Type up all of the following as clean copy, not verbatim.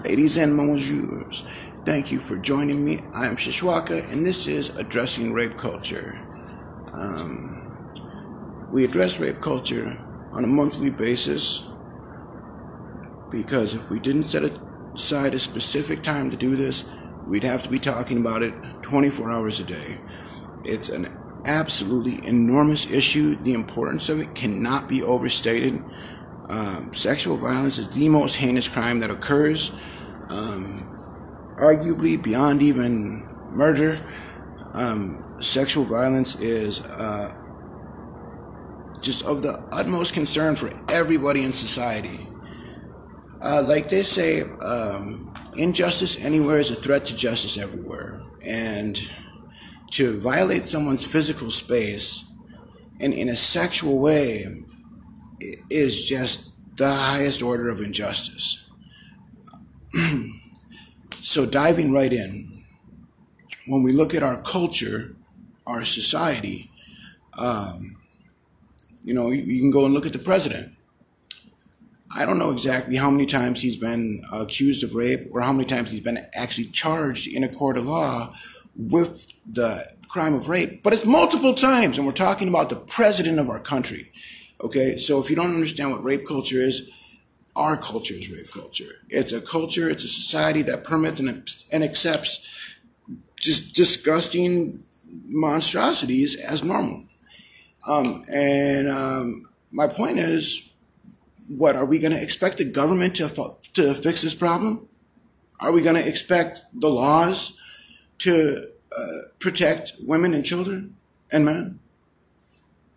Ladies and monsieurs, thank you for joining me. I am Shishwaka, and this is Addressing Rape Culture. We address rape culture on a monthly basis because if we didn't set aside a specific time to do this, we'd have to be talking about it 24 hours a day. It's an absolutely enormous issue. The importance of it cannot be overstated. Sexual violence is the most heinous crime that occurs, arguably beyond even murder. Sexual violence is just of the utmost concern for everybody in society. Like they say, injustice anywhere is a threat to justice everywhere. And to violate someone's physical space and in a sexual way is just the highest order of injustice. So diving right in, when we look at our culture, our society, you can go and look at the president. I don't know exactly how many times he's been accused of rape or how many times he's been actually charged in a court of law with the crime of rape, but it's multiple times, and we're talking about the president of our country. Okay, so if you don't understand what rape culture is, our culture is rape culture. It's a culture, it's a society that permits and accepts just disgusting monstrosities as normal. My point is, what, are we going to expect the government to fix this problem? Are we going to expect the laws to protect women and children and men?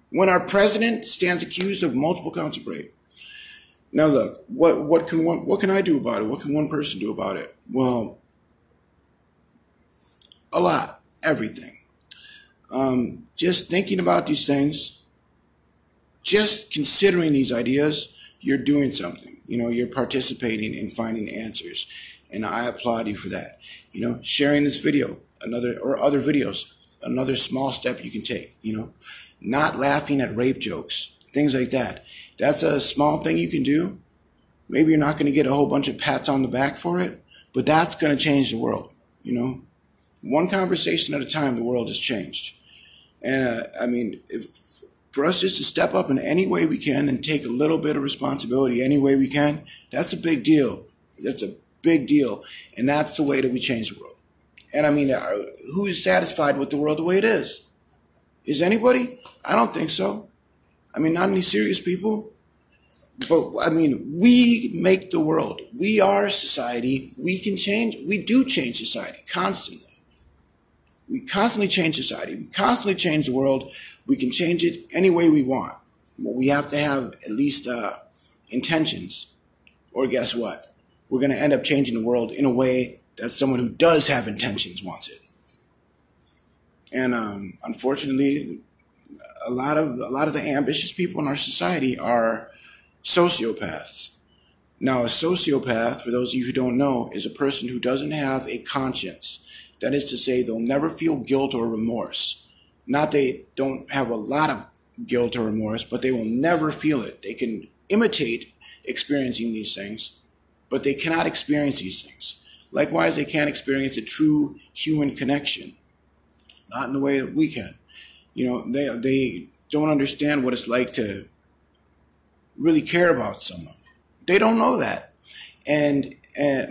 When our president stands accused of multiple counts of rape. Now look, what can I do about it? What can one person do about it? Well, a lot, everything. Just thinking about these things, just considering these ideas, you're doing something. You're participating in finding answers, and I applaud you for that. Sharing this video, other videos, another small step you can take. Not laughing at rape jokes, things like that. That's a small thing you can do. Maybe you're not going to get a whole bunch of pats on the back for it, but that's going to change the world. One conversation at a time, the world has changed. And for us just to step up in any way we can and take a little bit of responsibility any way we can, that's a big deal. That's a big deal. And that's the way that we change the world. And who is satisfied with the world the way it is? Is anybody? I don't think so. Not any serious people. But, we make the world. We are society. We can change. We do change society constantly. We constantly change society. We constantly change the world. We can change it any way we want. But we have to have at least intentions. Or guess what? We're going to end up changing the world in a way that someone who does have intentions wants it. And unfortunately, a lot of the ambitious people in our society are sociopaths. Now, a sociopath, for those of you who don't know, is a person who doesn't have a conscience. That is to say, they'll never feel guilt or remorse. Not they don't have a lot of guilt or remorse, but they will never feel it. They can imitate experiencing these things, but they cannot experience these things. Likewise, they can't experience a true human connection. Not in the way that we can. They don't understand what it's like to really care about someone. They don't know that. And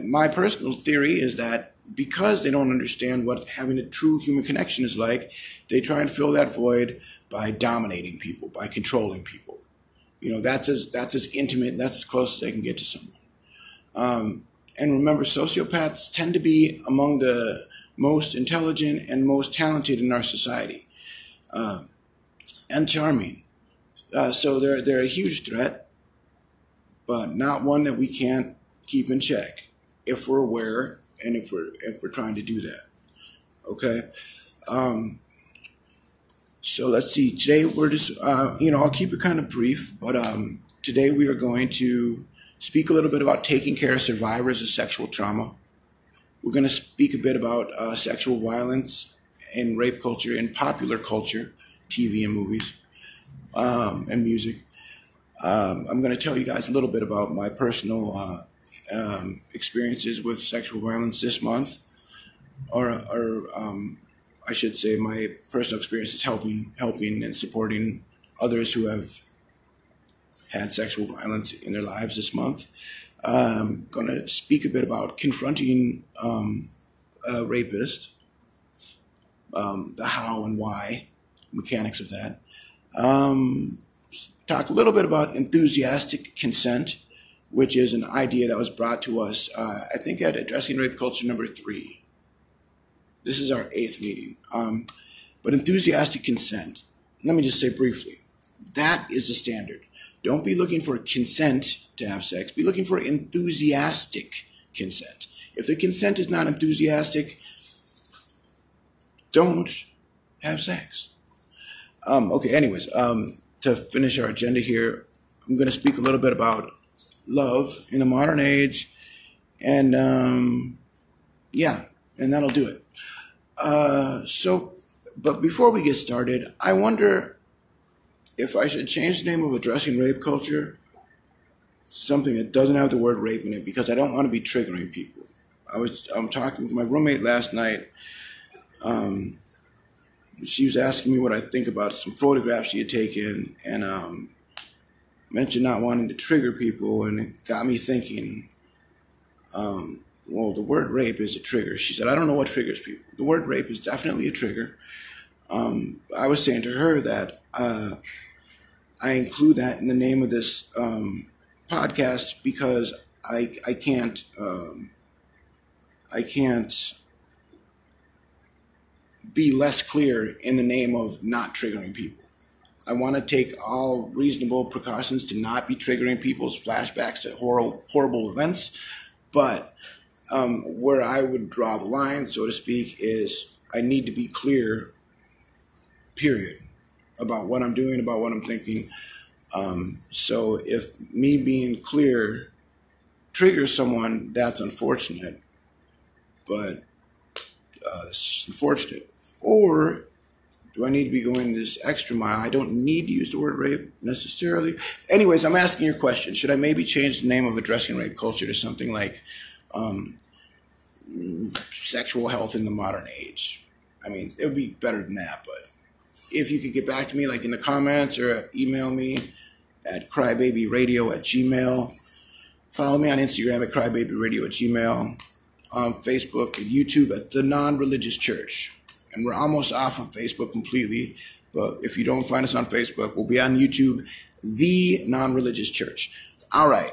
my personal theory is that because they don't understand what having a true human connection is like, they try and fill that void by dominating people, by controlling people. That's as intimate, that's as close as they can get to someone. And remember, sociopaths tend to be among the most intelligent and most talented in our society, and charming. So they're a huge threat, but not one that we can't keep in check if we're aware and if we're trying to do that. Okay. So let's see. Today we're just I'll keep it kind of brief, but today we are going to speak a little bit about taking care of survivors of sexual trauma. We're going to speak a bit about sexual violence and rape culture in popular culture, TV and movies, and music. I'm going to tell you guys a little bit about my personal experiences with sexual violence this month, or I should say, my personal experience is helping and supporting others who have had sexual violence in their lives this month. I'm going to speak a bit about confronting a rapist, the how and why, mechanics of that. Talk a little bit about enthusiastic consent, which is an idea that was brought to us, I think, at Addressing Rape Culture number 3. This is our 8th meeting. But enthusiastic consent, let me just say briefly, that is the standard. Don't be looking for consent to have sex. Be looking for enthusiastic consent. If the consent is not enthusiastic, don't have sex. Okay, anyways, to finish our agenda here, I'm going to speak a little bit about love in the modern age, and yeah, and that'll do it. But before we get started, I wonder if I should change the name of Addressing Rape Culture to something that doesn't have the word rape in it, because I don't want to be triggering people. I'm talking with my roommate last night. She was asking me what I think about some photographs she had taken, and mentioned not wanting to trigger people, and it got me thinking, well, the word rape is a trigger. She said, I don't know what triggers people. The word rape is definitely a trigger. I was saying to her that I include that in the name of this podcast because I can't be less clear in the name of not triggering people. I want to take all reasonable precautions to not be triggering people's flashbacks to horrible events, but where I would draw the line, so to speak, is I need to be clear, period, about what I'm doing, about what I'm thinking. So if me being clear triggers someone, that's unfortunate, but it's just unfortunate. Or do I need to be going this extra mile? I don't need to use the word rape necessarily. Anyways, I'm asking your question. Should I maybe change the name of Addressing Rape Culture to something like sexual health in the modern age? I mean, it would be better than that, but if you could get back to me, like in the comments, or email me at crybabyradio@gmail. Follow me on Instagram at crybabyradio@gmail. On Facebook and YouTube at The Non-Religious Church. And we're almost off of Facebook completely, but if you don't find us on Facebook, we'll be on YouTube, The Non-Religious Church. All right.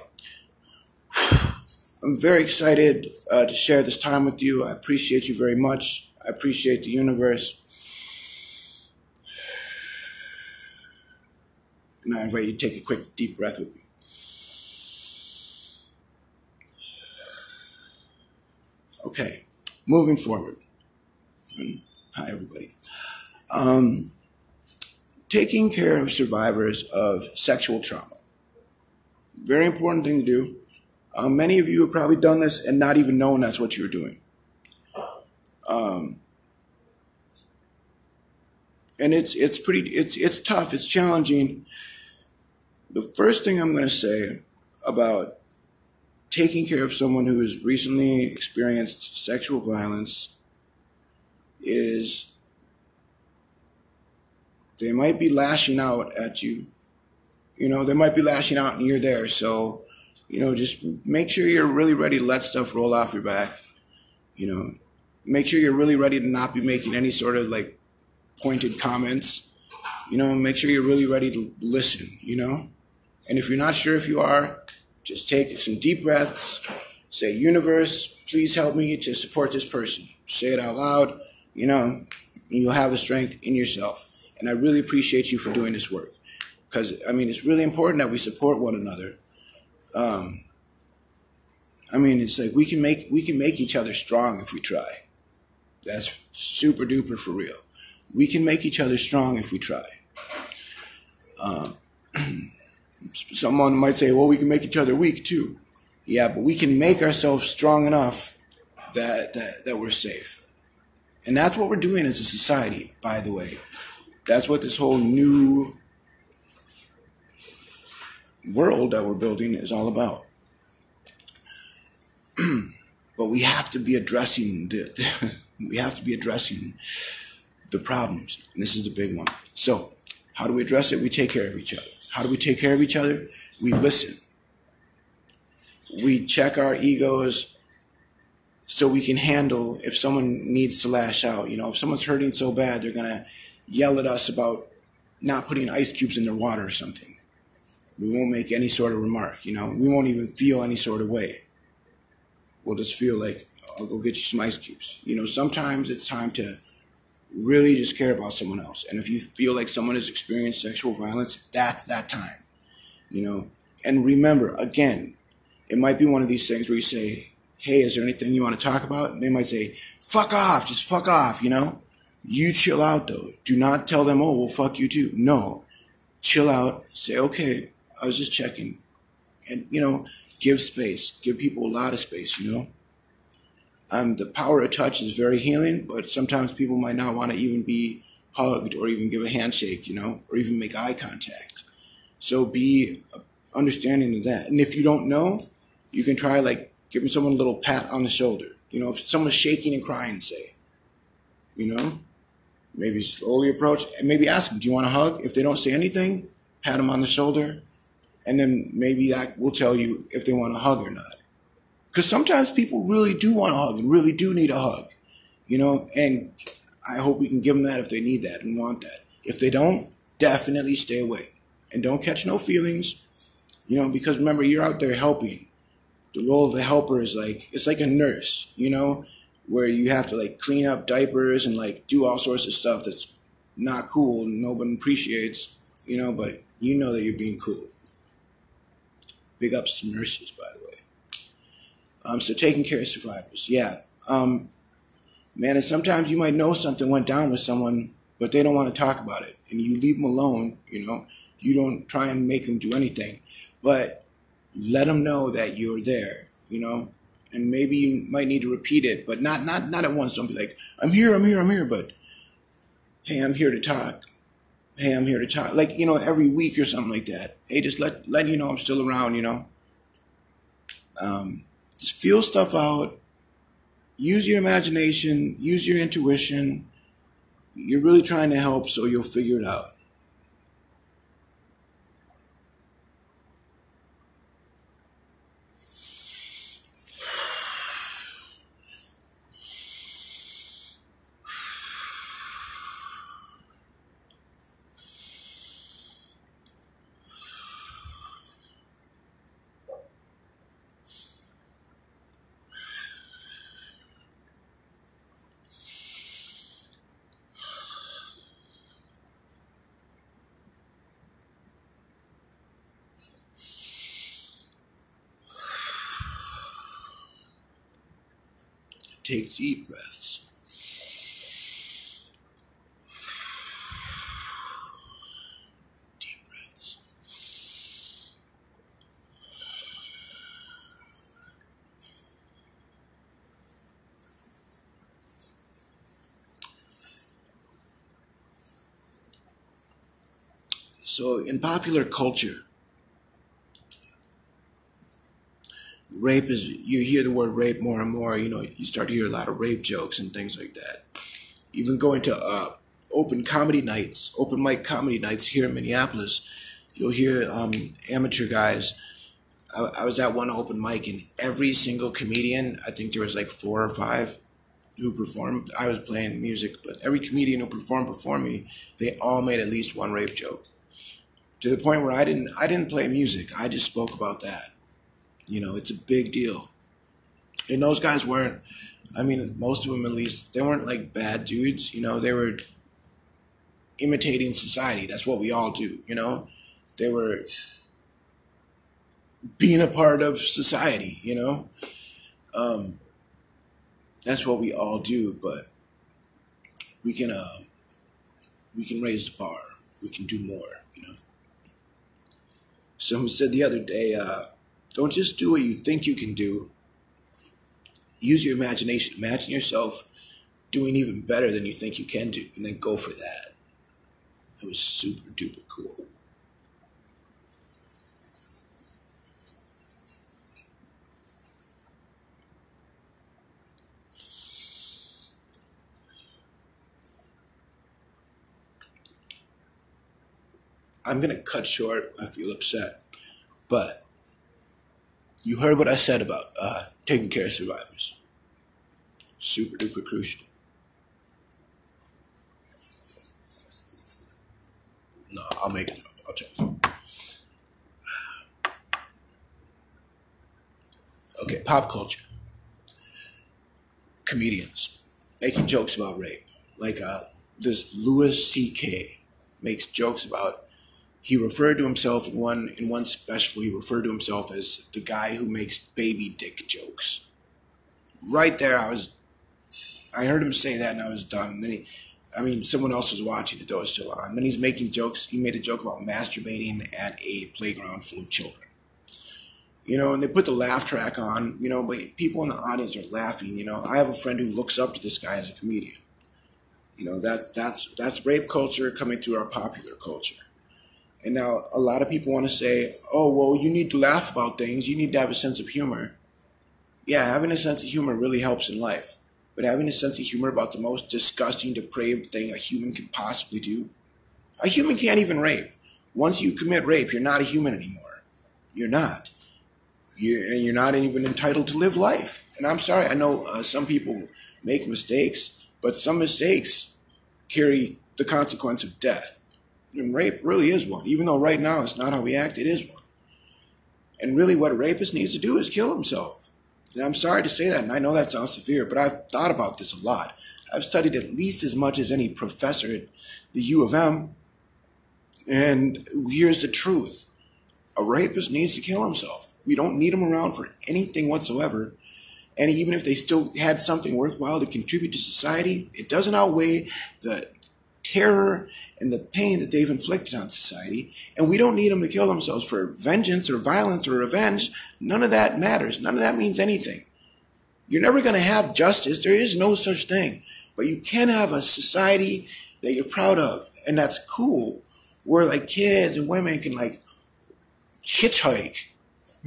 I'm very excited to share this time with you. I appreciate you very much. I appreciate the universe. And I invite you to take a quick, deep breath with me. Okay, moving forward. Hi, everybody. Taking care of survivors of sexual trauma. Very important thing to do. Many of you have probably done this and not even known that's what you're doing. And it's tough, it's challenging. The first thing I'm going to say about taking care of someone who has recently experienced sexual violence is they might be lashing out at you. You know, they might be lashing out and you're there. So, you know, just make sure you're really ready to let stuff roll off your back. You know, make sure you're really ready to not be making any sort of like pointed comments. You know, make sure you're really ready to listen, you know. And if you're not sure if you are, just take some deep breaths. Say, universe, please help me to support this person. Say it out loud, you know, you'll have the strength in yourself. And I really appreciate you for doing this work. Because, I mean, it's really important that we support one another. I mean, it's like we can make each other strong if we try. That's super duper for real. We can make each other strong if we try. Someone might say, well, we can make each other weak too. Yeah, but we can make ourselves strong enough that we're safe. And that's what we're doing as a society, by the way. That's what this whole new world that we're building is all about. but we have to be addressing we have to be addressing the problems. And this is the big one. So how do we address it? We take care of each other. How do we take care of each other? We listen. We check our egos so we can handle if someone needs to lash out. If someone's hurting so bad, they're going to yell at us about not putting ice cubes in their water or something. We won't make any sort of remark. We won't even feel any sort of way. We'll just feel like, I'll go get you some ice cubes. Sometimes it's time to really just care about someone else. And if you feel like someone has experienced sexual violence, that's that time. And remember, again, it might be one of these things where you say, hey, is there anything you want to talk about? And they might say, fuck off, just fuck off, You chill out, though. Do not tell them, oh, well, fuck you too. No. Chill out. Say, okay, I was just checking. And, give space. Give people a lot of space, The power of touch is very healing, but sometimes people might not want to even be hugged or even give a handshake, or even make eye contact. So be understanding of that. And if you don't know, you can try giving someone a little pat on the shoulder. If someone's shaking and crying, say, maybe slowly approach and maybe ask them, do you want a hug? If they don't say anything, pat them on the shoulder. And then maybe that will tell you if they want a hug or not. Because sometimes people really do want a hug and really do need a hug, and I hope we can give them that if they need that and want that. If they don't, definitely stay away. And don't catch no feelings, because remember, you're out there helping. The role of a helper is it's like a nurse, where you have to clean up diapers and do all sorts of stuff that's not cool and no one appreciates, but that you're being cool. Big ups to nurses, by the way. So taking care of survivors. Yeah. Man, and sometimes you might know something went down with someone, but they don't want to talk about it. And you leave them alone, You don't try and make them do anything. But let them know that you're there, And maybe you might need to repeat it, but not at once. Don't be like, I'm here, but hey, I'm here to talk. Hey, I'm here to talk. Every week or something like that. Hey, just let you know I'm still around, Just feel stuff out. Use your imagination. Use your intuition. You're really trying to help, so you'll figure it out. Take deep breaths. Deep breaths. So in popular culture, rape is, you hear the word rape more and more, you start to hear a lot of rape jokes and things like that. Even going to open mic comedy nights here in Minneapolis, you'll hear amateur guys. I was at one open mic and every single comedian, I think there was 4 or 5 who performed. I was playing music, but every comedian who performed before me, they all made at least one rape joke. To the point where I didn't play music. I just spoke about that. It's a big deal. And those guys weren't, most of them at least, they weren't bad dudes. They were imitating society. That's what we all do, They were being a part of society, That's what we all do, but we can raise the bar. We can do more, Someone said the other day, don't just do what you think you can do. Use your imagination. Imagine yourself doing even better than you think you can do, and then go for that. It was super duper cool. I'm going to cut short. I feel upset. But you heard what I said about taking care of survivors. Super duper crucial. No, I'll make it. I'll check. Okay, pop culture. Comedians making jokes about rape. Like this Louis C.K. makes jokes about. He referred to himself in one special. He referred to himself as the guy who makes baby dick jokes. Right there, I heard him say that, and I was done. And then someone else was watching it, though it was still on. Then he's making jokes. He made a joke about masturbating at a playground full of children. And they put the laugh track on, but people in the audience are laughing. I have a friend who looks up to this guy as a comedian. That's rape culture coming through our popular culture. And now a lot of people want to say, oh, well, you need to laugh about things. You need to have a sense of humor. Yeah, having a sense of humor really helps in life. But having a sense of humor about the most disgusting, depraved thing a human can possibly do. A human can't even rape. Once you commit rape, you're not a human anymore. You're not. And you're not even entitled to live life. And I'm sorry, I know some people make mistakes, but some mistakes carry the consequence of death. And rape really is one. Even though right now it's not how we act, it is one. And really what a rapist needs to do is kill himself. And I'm sorry to say that, and I know that sounds severe, but I've thought about this a lot. I've studied at least as much as any professor at the U of M. And here's the truth. A rapist needs to kill himself. We don't need them around for anything whatsoever. And even if they still had something worthwhile to contribute to society, it doesn't outweigh the terror and the pain that they've inflicted on society. And we don't need them to kill themselves for vengeance or violence or revenge. None of that matters. None of that means anything. You're never going to have justice. There is no such thing. But you can have a society that you're proud of. And that's cool. Where like kids and women can like hitchhike.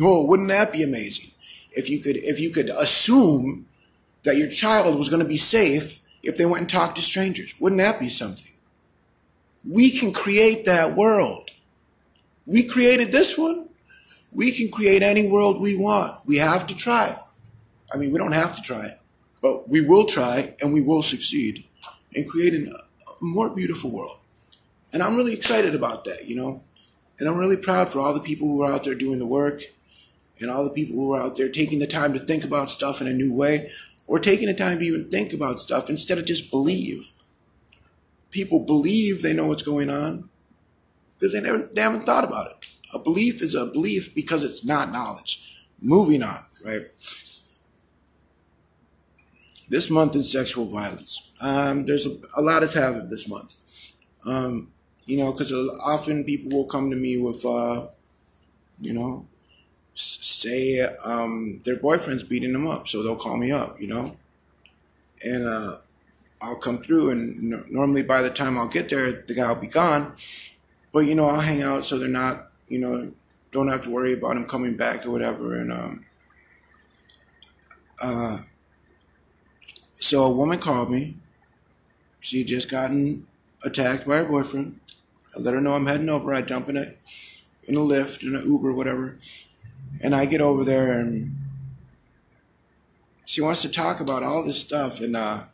Oh, wouldn't that be amazing? If you could assume that your child was going to be safe if they went and talked to strangers. Wouldn't that be something? We can create that world. We created this one. We can create any world we want. We have to try. We don't have to try, but we will try and we will succeed in creating a more beautiful world. And I'm really excited about that, And I'm really proud for all the people who are out there doing the work and all the people who are out there taking the time to think about stuff in a new way or taking the time to even think about stuff instead of just believe. People believe they know what's going on because they haven't thought about it. A belief is a belief because it's not knowledge. Moving on, right? This month is sexual violence. There's a lot that's happened this month. Because often people will come to me with, say their boyfriend's beating them up, so they'll call me up, and I'll come through, and normally by the time I'll get there, the guy will be gone, but I'll hang out so they're not, don't have to worry about him coming back or whatever, and so a woman called me. She had just gotten attacked by her boyfriend. I let her know I'm heading over. I jump in a Lyft, in an Uber, whatever. And I get over there and she wants to talk about all this stuff. And I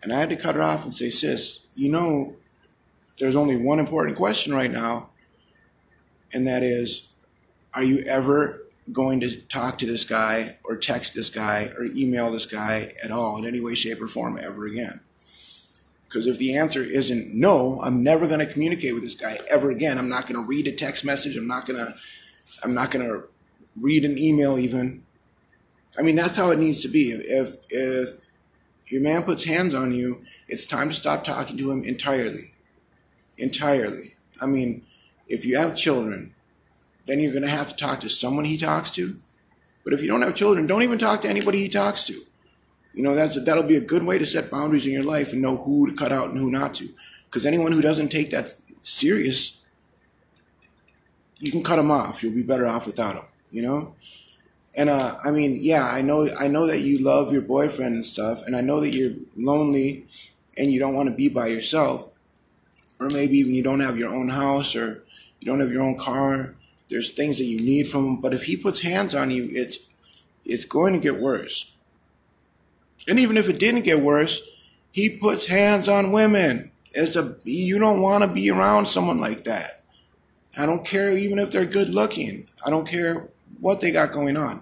had to cut her off and say, sis, there's only one important question right now. And that is, are you ever going to talk to this guy or text this guy or email this guy at all in any way, shape, or form ever again? Because if the answer isn't no, I'm never going to communicate with this guy ever again. I'm not going to read a text message. I'm not going to read an email even. That's how it needs to be. If your man puts hands on you, it's time to stop talking to him entirely. Entirely. If you have children, then you're going to have to talk to someone he talks to. But if you don't have children, don't even talk to anybody he talks to. That'll be a good way to set boundaries in your life and know who to cut out and who not to. Because anyone who doesn't take that serious, you can cut them off. You'll be better off without them, And, I know that you love your boyfriend and stuff, and I know that you're lonely and you don't want to be by yourself, or maybe even you don't have your own house, or You don't have your own car. There's things that you need from him. But if he puts hands on you, it's going to get worse. And even if it didn't get worse, he puts hands on women. You don't want to be around someone like that. I don't care even if they're good looking. I don't care what they got going on.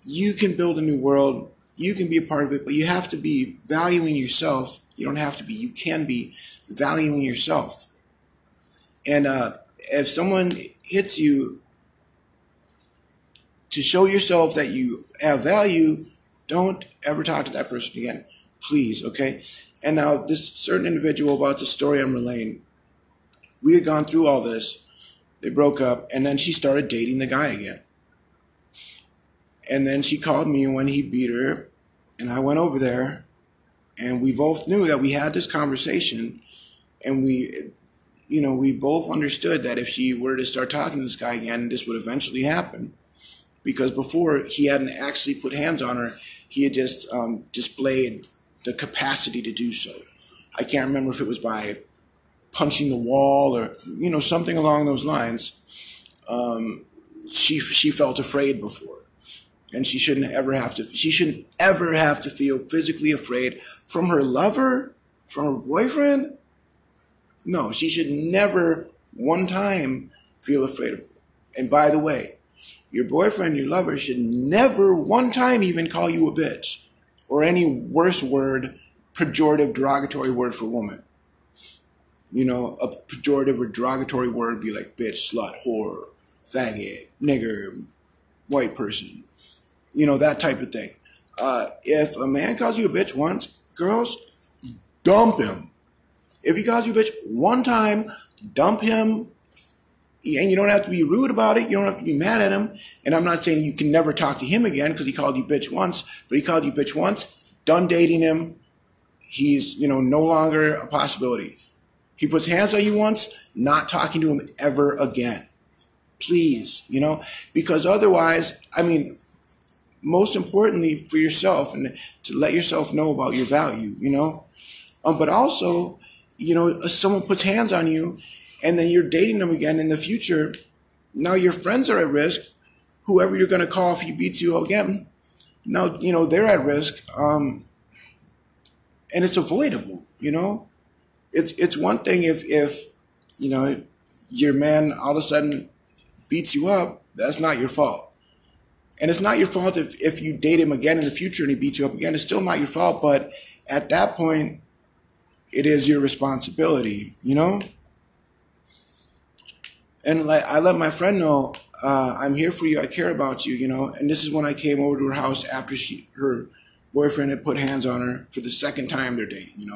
You can build a new world. You can be a part of it, but you have to be valuing yourself. You don't have to be. You can be valuing yourself. And if someone hits you to show yourself that you have value, don't ever talk to that person again. Please, okay? And now this certain individual about the story I'm relaying, we had gone through all this. They broke up, and then she started dating the guy again. And then she called me when he beat her, and I went over there, and we both knew that we had this conversation, and we both understood that if she were to start talking to this guy again, this would eventually happen. Because before, he hadn't actually put hands on her. He had just displayed the capacity to do so. I can't remember if it was by punching the wall or, something along those lines. She felt afraid before. And she shouldn't ever have to feel physically afraid from her lover, from her boyfriend. No, she should never one time feel afraid of him. And by the way, your boyfriend, your lover should never one time even call you a bitch or any worse word, pejorative, derogatory word for woman. A pejorative or derogatory word would be like bitch, slut, whore, faggot, nigger, white person. That type of thing. If a man calls you a bitch once, girls, dump him. If he calls you a bitch one time, dump him. And you don't have to be rude about it. You don't have to be mad at him. And I'm not saying you can never talk to him again because he called you bitch once. But he called you bitch once, done dating him. He's, no longer a possibility. He puts hands on you once, not talking to him ever again. Please, because otherwise, most importantly for yourself and to let yourself know about your value, but also, if someone puts hands on you and then you're dating them again in the future, now your friends are at risk. Whoever you're going to call if he beats you again, now, they're at risk. And it's avoidable, It's one thing if your man all of a sudden beats you up, that's not your fault. And it's not your fault if you date him again in the future and he beats you up again. It's still not your fault, but at that point, it is your responsibility, And I let my friend know, I'm here for you, I care about you, And this is when I came over to her house after her boyfriend had put hands on her for the second time they're dating,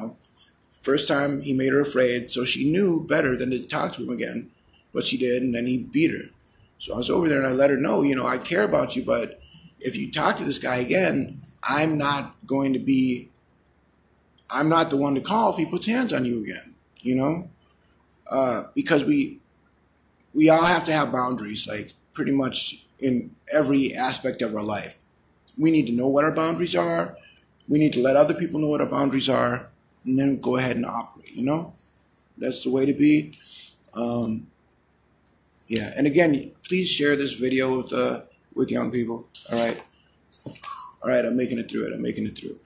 First time he made her afraid, so she knew better than to talk to him again, but she did, and then he beat her. So I was over there and I let her know, I care about you, but if you talk to this guy again, I'm not the one to call if he puts hands on you again, because we all have to have boundaries, like pretty much in every aspect of our life. We need to know what our boundaries are. We need to let other people know what our boundaries are, and then go ahead and operate, That's the way to be. Yeah, and again, please share this video with young people. All right, I'm making it through.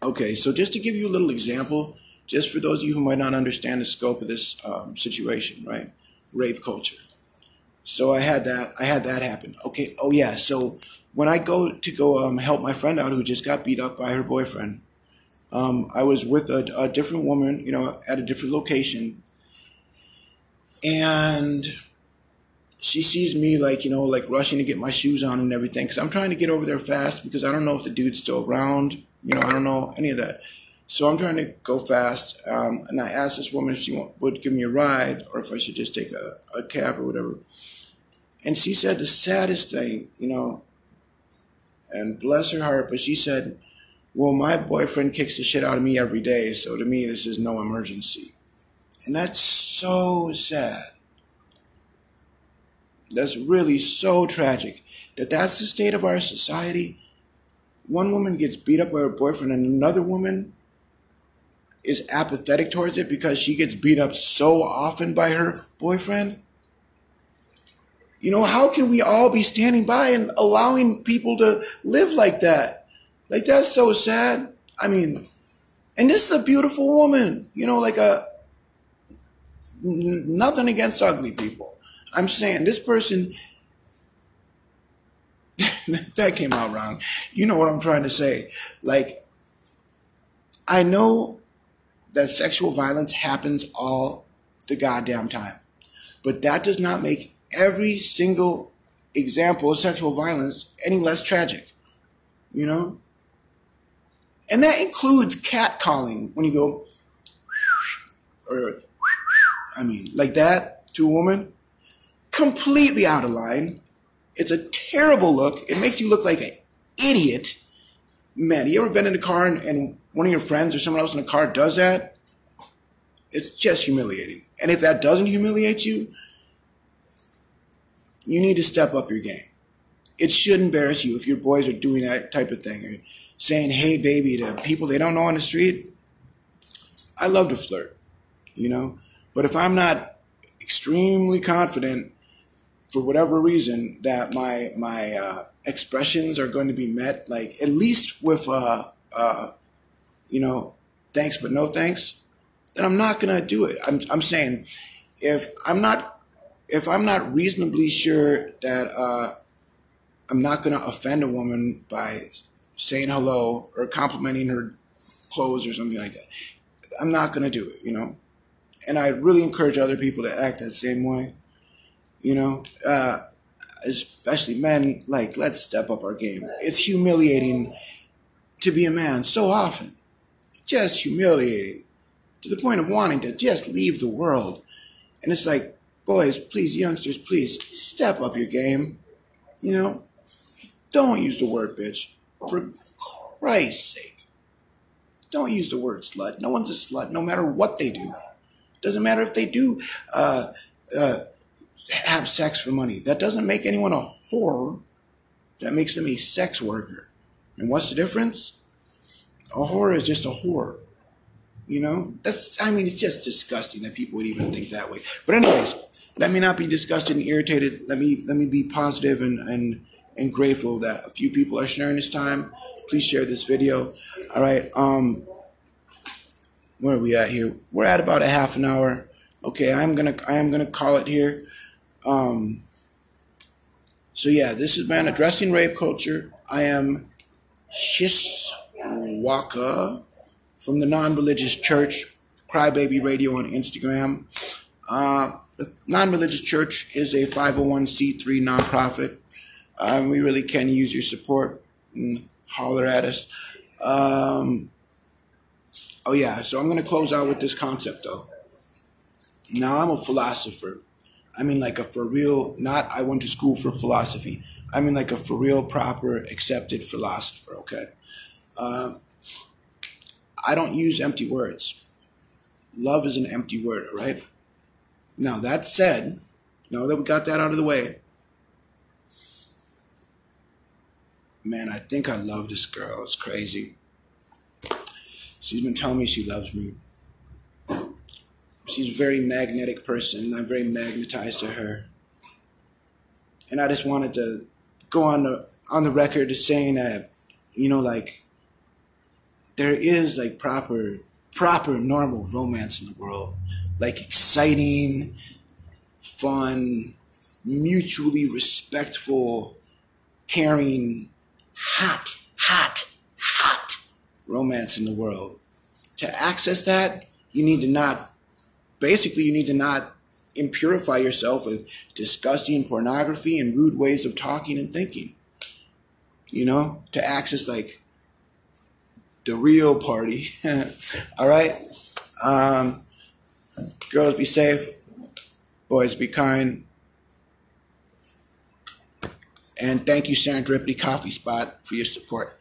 Okay, so just to give you a little example, just for those of you who might not understand the scope of this situation, right? Rape culture. So I had that happen. Okay. Oh yeah. So when I go help my friend out who just got beat up by her boyfriend, I was with a different woman, at a different location. And she sees me like rushing to get my shoes on and everything. Cause I'm trying to get over there fast because I don't know if the dude's still around. I don't know any of that. So I'm trying to go fast. And I asked this woman if she would give me a ride or if I should just take a cab or whatever. And she said the saddest thing, and bless her heart, but she said, well, my boyfriend kicks the shit out of me every day. So to me, this is no emergency. And that's so sad. That's really so tragic that that's the state of our society. One woman gets beat up by her boyfriend and another woman is apathetic towards it because she gets beat up so often by her boyfriend. You know, how can we all be standing by and allowing people to live like that? Like, that's so sad. I mean, and this is a beautiful woman, you know, like nothing against ugly people. I'm saying this person, that came out wrong. You know what I'm trying to say. Like, I know that sexual violence happens all the goddamn time, but that does not make every single example of sexual violence any less tragic, you know? And that includes catcalling, when you go, or, I mean, like that to a woman, completely out of line. It's a terrible look. It makes you look like an idiot. Man, you ever been in a car and one of your friends or someone else in the car does that? It's just humiliating. And if that doesn't humiliate you, you need to step up your game. It should embarrass you if your boys are doing that type of thing, or saying, hey, baby, to people they don't know on the street. I love to flirt, you know? But if I'm not extremely confident, for whatever reason, that my expressions are going to be met, like at least with, you know, thanks but no thanks, then I'm not going to do it. I'm saying if I'm not reasonably sure that I'm not going to offend a woman by saying hello or complimenting her clothes or something like that, I'm not going to do it, you know? And I really encourage other people to act that same way, you know? Especially men, like, let's step up our game. It's humiliating to be a man so often. Just humiliating to the point of wanting to just leave the world. And it's like, boys, please, youngsters, please step up your game. You know, don't use the word bitch. For Christ's sake, don't use the word slut. No one's a slut, no matter what they do. Doesn't matter if they do have sex for money. That doesn't make anyone a whore. That makes them a sex worker. And what's the difference? A whore is just a whore. You know, it's just disgusting that people would even think that way. But anyways, let me not be disgusted and irritated. Let me be positive and grateful that a few people are sharing this time. Please share this video. All right. Where are we at here? We're at about a half an hour. Okay, I am gonna call it here. So yeah, this has been Addressing Rape Culture. I am Shishwaka from the Non-Religious Church, Crybaby Radio on Instagram. The Non-Religious Church is a 501c3 nonprofit. We really can use your support. Holler at us. Oh yeah, so I'm going to close out with this concept though. Now, I'm a philosopher. I mean like a for real, not I went to school for philosophy. I mean like a for real, proper, accepted philosopher, okay? I don't use empty words. Love is an empty word, all right? Now, that said, now that we got that out of the way, man, I think I love this girl. It's crazy. She's been telling me she loves me. She's a very magnetic person, and I'm very magnetized to her. And I just wanted to go on the record as saying that, you know, like, there is like proper normal romance in the world, like exciting, fun, mutually respectful, caring, hot romance in the world. To access that, you need to not impurify yourself with disgusting pornography and rude ways of talking and thinking. You know, to access like the real party. All right. Girls, be safe. Boys, be kind. And thank you, Serendipity Coffee Spot, for your support.